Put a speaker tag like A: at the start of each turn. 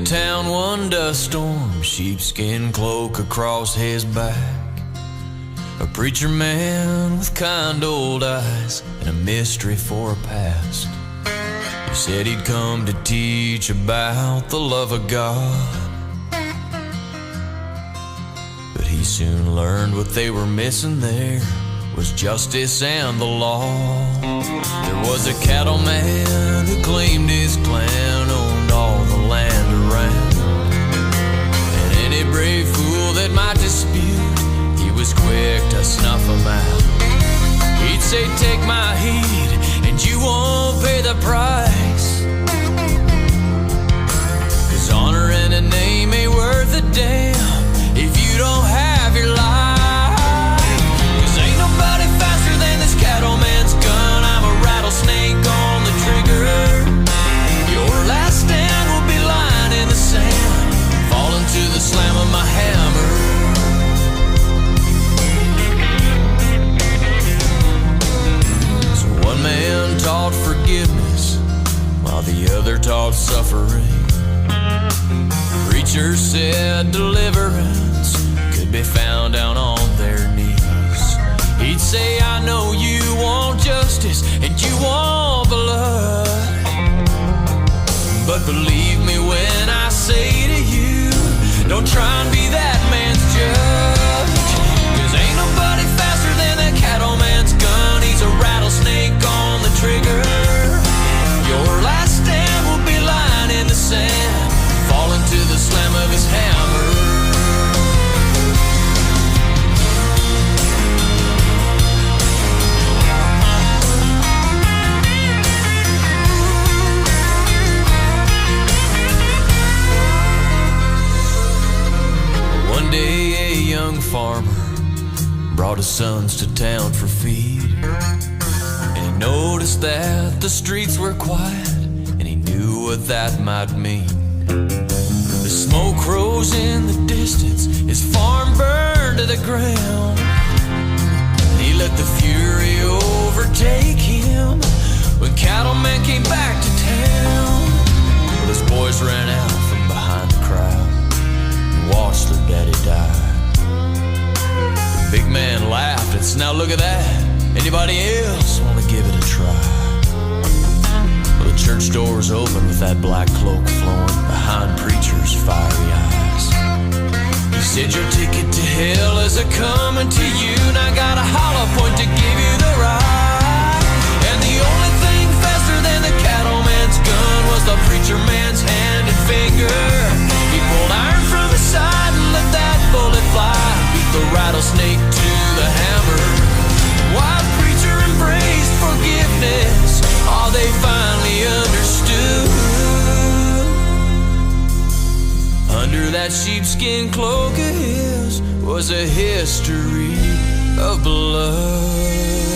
A: Town one dust storm, sheepskin cloak across his back. A preacher man with kind old eyes and a mystery for a past. He said he'd come to teach about the love of God, but he soon learned what they were missing there was justice and the law. There was a cattleman who claimed his clan owned all the land around, and any brave fool that might dispute, he was quick to snuff him out. He'd say, take my heed and you won't pay the price, 'cause honor and a name ain't worth a damn if you don't have your life. Cattleman's gun, I'm a rattlesnake on the trigger. Your last stand will be lying in the sand, falling to the slam of my hammer. So one man taught forgiveness while the other taught suffering. The preacher said deliverance could be found down on their knees. He'd say, I know you want justice and you want blood, but believe me when I say to you, don't try and be that man's judge, 'cause ain't nobody faster than that cattleman's gun. He's a rattlesnake on the trigger. Your last stand will be lying in the sand, falling to the slam of his hammer. Farmer brought his sons to town for feed, and he noticed that the streets were quiet, and he knew what that might mean. The smoke rose in the distance, his farm burned to the ground, and he let the fury overtake him when Cattleman came back to town. Well, his boys ran out from behind the crowd and watched their daddy die. Big man laughed and said, now look at that. Anybody else want to give it a try? Well, the church doors opened with that black cloak flowing behind preacher's fiery eyes. He said, your ticket to hell is a-coming to you, and I got a hollow point to give you the ride. And the only thing faster than the cattleman's gun was the preacher man's hand and finger. He pulled iron from his side and let that bullet fly, the rattlesnake to the hammer. While preacher embraced forgiveness, oh, they finally understood. Under that sheepskin cloak of his was a history of blood.